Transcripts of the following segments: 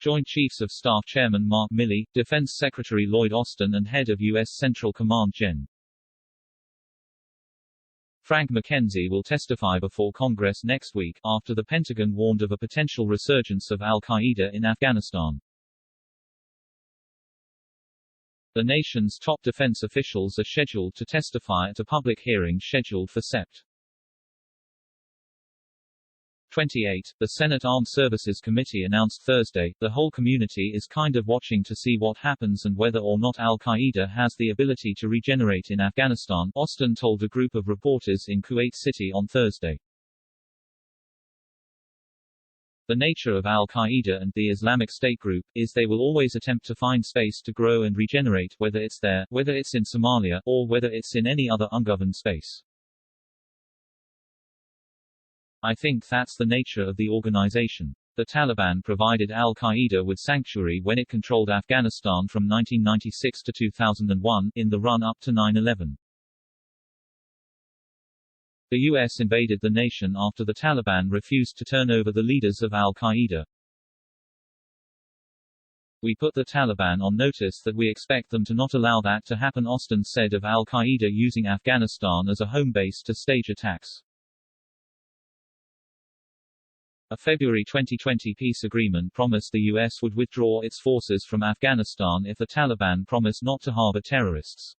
Joint Chiefs of Staff Chairman Mark Milley, Defense Secretary Lloyd Austin and Head of U.S. Central Command Gen.Frank Mackenzie will testify before Congress next week, after the Pentagon warned of a potential resurgence of al-Qaeda in Afghanistan. The nation's top defense officials are scheduled to testify at a public hearing scheduled for Sept.28. The Senate Armed Services Committee announced Thursday, the whole community is kind of watching to see what happens and whether or not al-Qaeda has the ability to regenerate in Afghanistan, Austin told a group of reporters in Kuwait City on Thursday. The nature of al-Qaeda and the Islamic State group is they will always attempt to find space to grow and regenerate, whether it's there, whether it's in Somalia, or whether it's in any other ungoverned space. I think that's the nature of the organization. The Taliban provided al-Qaeda with sanctuary when it controlled Afghanistan from 1996 to 2001, in the run-up to 9/11. The U.S. invaded the nation after the Taliban refused to turn over the leaders of al-Qaeda. We put the Taliban on notice that we expect them to not allow that to happen, Austin said of al-Qaeda using Afghanistan as a home base to stage attacks. A February 2020 peace agreement promised the U.S. would withdraw its forces from Afghanistan if the Taliban promised not to harbor terrorists.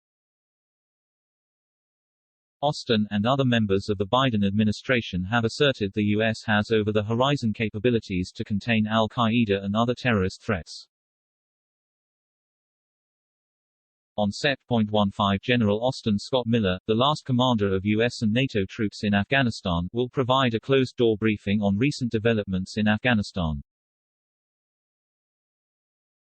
Austin and other members of the Biden administration have asserted the U.S. has over-the-horizon capabilities to contain al-Qaeda and other terrorist threats. On Sept.15 Gen.Austin Scott Miller, the last commander of US and NATO troops in Afghanistan, will provide a closed-door briefing on recent developments in Afghanistan.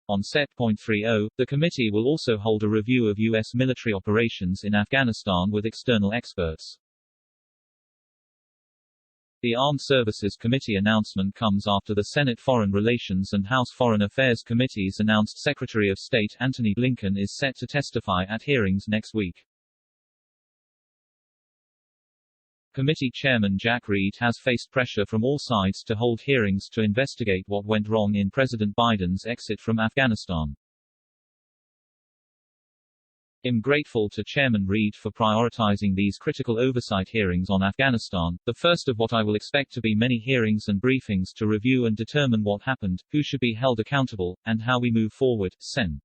On Sept.30, the committee will also hold a review of U.S. military operations in Afghanistan with external experts. The Armed Services Committee announcement comes after the Senate Foreign Relations and House Foreign Affairs Committees announced Secretary of State Antony Blinken is set to testify at hearings next week. Committee Chairman Jack Reed has faced pressure from all sides to hold hearings to investigate what went wrong in President Biden's exit from Afghanistan. I'm grateful to Chairman Reed for prioritizing these critical oversight hearings on Afghanistan, the first of what I will expect to be many hearings and briefings to review and determine what happened, who should be held accountable, and how we move forward, Sen.Jim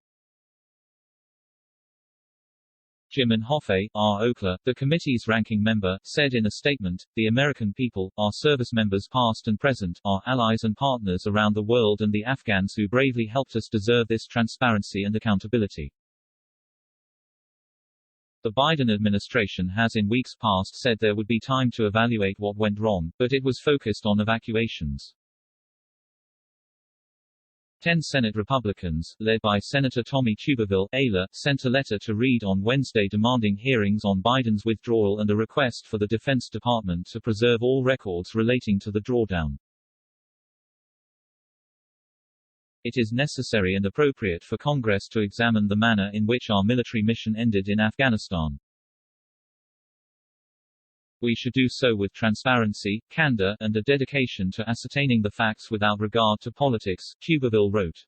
Inhofe, R-Okla, the committee's ranking member, said in a statement, "The American people, our service members past and present, our allies and partners around the world and the Afghans who bravely helped us deserve this transparency and accountability." The Biden administration has in weeks past said there would be time to evaluate what went wrong, but it was focused on evacuations. 10 Senate Republicans, led by Senator Tommy Tuberville, ALA, sent a letter to Reed on Wednesday demanding hearings on Biden's withdrawal and a request for the Defense Department to preserve all records relating to the drawdown. It is necessary and appropriate for Congress to examine the manner in which our military mission ended in Afghanistan. We should do so with transparency, candor, and a dedication to ascertaining the facts without regard to politics, Tuberville wrote.